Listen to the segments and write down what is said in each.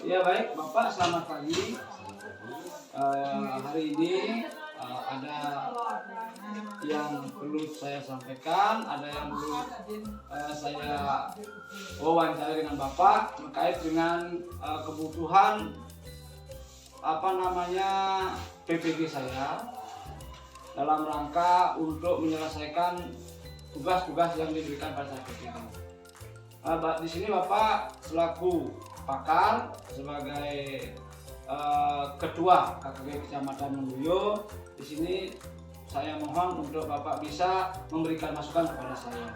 Ya baik, Bapak selamat pagi. Hari ini ada yang perlu saya sampaikan, ada yang perlu saya wawancara dengan Bapak terkait dengan kebutuhan PPG saya dalam rangka untuk menyelesaikan tugas-tugas yang diberikan pada saya PPG. Di sini Bapak selaku pakar sebagai ketua KKG Kecamatan Meluyo. Di sini saya mohon untuk Bapak bisa memberikan masukan kepada saya.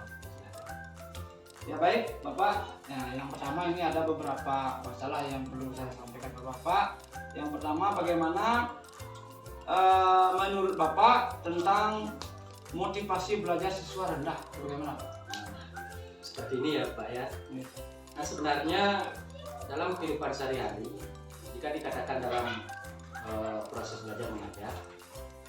Ya baik Bapak. Nah, yang pertama ini ada beberapa masalah yang perlu saya sampaikan ke Bapak. Yang pertama, bagaimana menurut Bapak tentang motivasi belajar siswa rendah? Bagaimana Pak? Seperti ini ya Pak ya. Nah sebenarnya dalam kehidupan sehari-hari, jika dikatakan dalam proses belajar mengajar,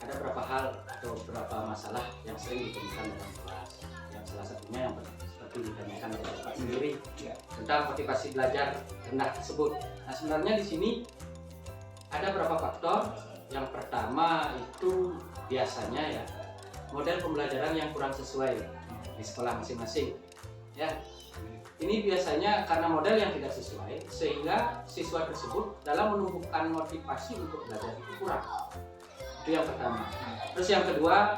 ada beberapa hal atau beberapa masalah yang sering ditemukan dalam kelas. Yang salah satunya yang seperti ditanyakan oleh Bapak sendiri tentang motivasi belajar rendah tersebut. Nah sebenarnya di sini ada beberapa faktor. Yang pertama itu biasanya ya model pembelajaran yang kurang sesuai di sekolah masing-masing. Ya, ini biasanya karena model yang tidak sesuai sehingga siswa tersebut dalam menumbuhkan motivasi untuk belajar itu kurang. Itu yang pertama. Terus yang kedua,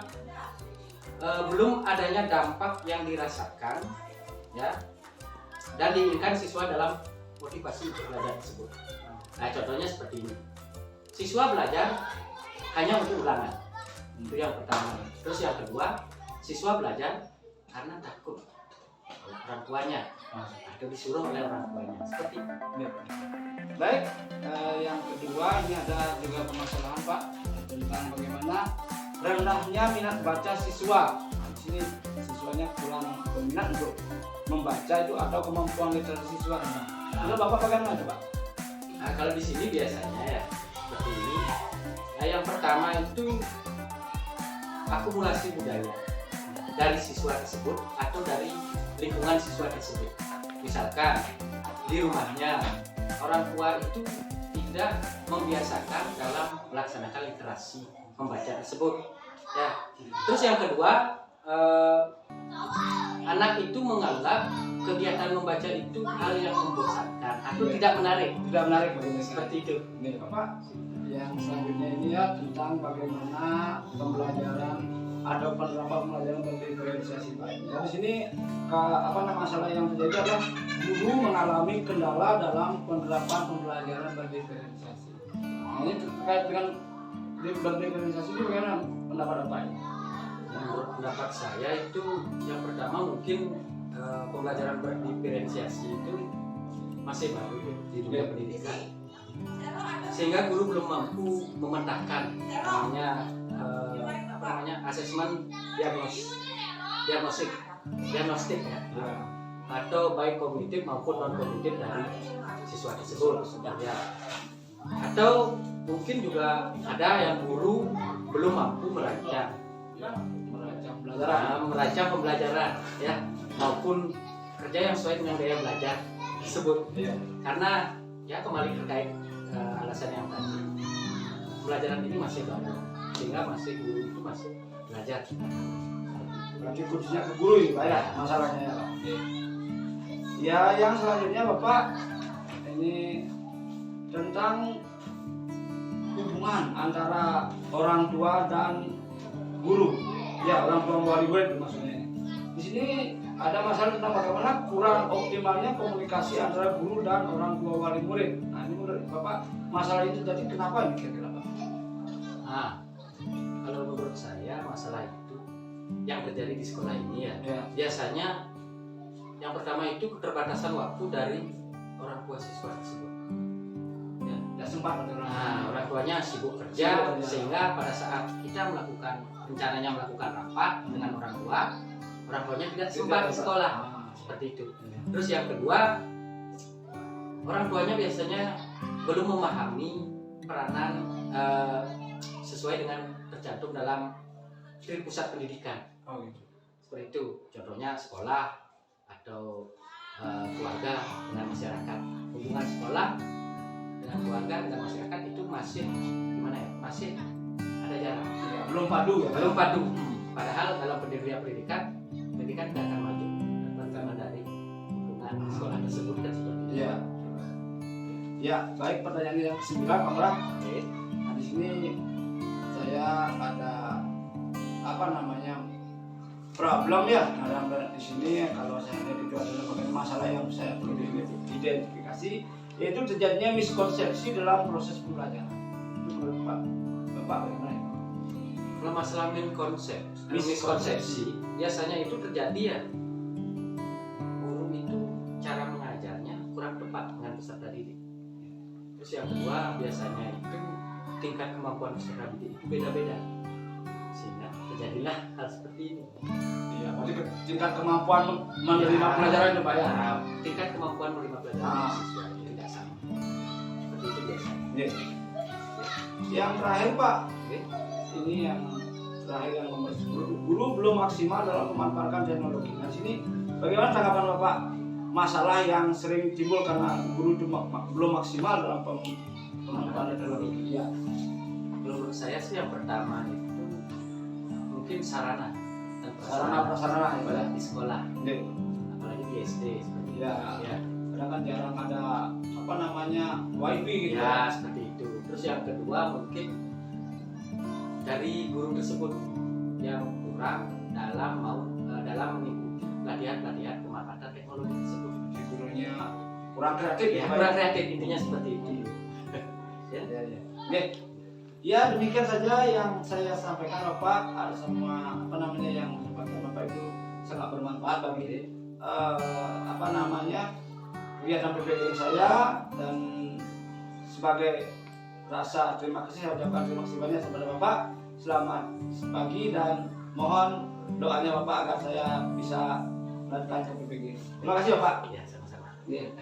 belum adanya dampak yang dirasakan ya dan diinginkan siswa dalam motivasi untuk belajar tersebut. Nah contohnya seperti ini, siswa belajar hanya untuk ulangan. Itu yang pertama. Terus yang kedua, siswa belajar karena takut oleh orang tuanya atau disuruh oleh orang tuanya, seperti itu. Baik, yang kedua ini ada juga permasalahan Pak tentang bagaimana rendahnya minat baca siswa. Nah, di sini siswanya kurang berminat untuk membaca itu atau kemampuan literasi siswa rendah. Lalu Bapak bagaimana Pak? Nah kalau di sini biasanya ya seperti ini. Nah yang pertama itu akumulasi budaya dari siswa tersebut atau dari lingkungan siswa tersebut. Misalkan di rumahnya orang tua itu tidak membiasakan dalam melaksanakan literasi membaca tersebut ya. Terus yang kedua, anak itu menganggap kegiatan membaca itu hal yang membosankan atau tidak menarik seperti itu. Nih Bapak, yang selanjutnya ini ya tentang bagaimana pembelajaran ada penerapan pembelajaran berdiferensiasi Pak. Di sini masalah yang terjadi adalah guru mengalami kendala dalam penerapan pembelajaran berdiferensiasi. Nah, ini terkait dengan berdiferensiasi itu bagaimana pendapat Bapak ini? Menurut pendapat saya itu yang pertama mungkin pembelajaran berdiferensiasi itu masih baru di dunia pendidikan, sehingga guru belum mampu memetakan asesmen diagnostik ya, atau baik kognitif maupun non kognitif dari siswa tersebut ya. Atau mungkin juga ada yang guru belum mampu merancang pembelajaran ya, maupun kerja yang sesuai dengan gaya belajar tersebut karena ya kembali terkait alasan yang tadi, pembelajaran ini masih baru sehingga guru itu masih belajar. Berarti kuncinya ke guru ya Pak ya masalahnya ya Pak. Ya yang selanjutnya Bapak ini tentang hubungan antara orang tua dan guru. Ya, orang tua wali murid maksudnya. Di sini ada masalah tentang bagaimana kurang optimalnya komunikasi antara guru dan orang tua wali murid. Nah, ini menurut Bapak masalah itu tadi kenapa ini kira-kira Pak? Nah, kalau menurut saya masalah itu yang terjadi di sekolah ini ya. Biasanya yang pertama itu keterbatasan waktu dari orang tua siswa tersebut. Ya, tidak sempat. Nah, orang tuanya sibuk kerja sehingga pada saat kita rencananya melakukan rapat dengan orang tuanya tidak sempat ke sekolah. Seperti itu. Terus yang kedua, orang tuanya biasanya belum memahami peranan sesuai dengan tercantum dalam pusat pendidikan. Seperti itu. Contohnya sekolah atau keluarga dengan masyarakat. Hubungan sekolah dengan keluarga dan masyarakat itu masih gimana ya? Masih ada jarak. Ya, belum padu ya. Belum padu. Padahal dalam pendidikan tidak akan maju karena dari lingkungan sekolah tersebut kan seperti itu. Iya. Ya, baik, pertanyaan yang ke-9 Pak Lurah. Oke. Nah, di sini saya ada problem ya. Nah, di sini kalau saya lihat itu adalah masalah yang saya perlu diidentifikasi, yaitu terjadinya miskonsepsi dalam proses pembelajaran. Itu menurut Bapak bagaimana? Kalau masalah miskonsepsi biasanya itu terjadi ya, guru itu cara mengajarnya kurang tepat dengan peserta didik. Terus yang kedua biasanya itu tingkat kemampuan peserta didik itu beda-beda, sehingga terjadilah hal seperti ini. Iya, berarti tingkat kemampuan menerima pelajaran itu Pak ya. Nah, tingkat kemampuan menerima pelajaran siswa itu tidak sama. Seperti itu biasanya. Iya. Yang terakhir Pak, Oke. ini yang terakhir yang nomor 10, guru belum maksimal dalam memanfaatkan teknologi. Nah, sini bagaimana tanggapan Bapak masalah yang sering timbul karena guru belum maksimal dalam pemanfaatan teknologi? Ya. Menurut saya sih yang pertama itu mungkin sarana dan Sarana prasarana ya, di sekolah, Iya. apalagi di SD seperti itu. Ya. Ya. Kadang kan jarang ada wifi gitu. Ya, seperti itu. Terus yang kedua mungkin dari guru tersebut yang kurang dalam mengikuti pelatihan pemanfaatan teknologi tersebut. Gurunya kurang kreatif Ya, Pak, kurang kreatif intinya seperti itu. Ya. Ya. Oke. Ya, demikian saja yang saya sampaikan Bapak. Ada semua yang sampaikan Bapak itu sangat bermanfaat bagi kegiatan PPG saya, dan sebagai rasa terima kasih saya ucapkan terima kasih banyak kepada Bapak. Selamat pagi dan mohon doanya Bapak agar saya bisa melanjutkan ke PPG. Terima kasih Bapak. Ya, sama-sama. Iya.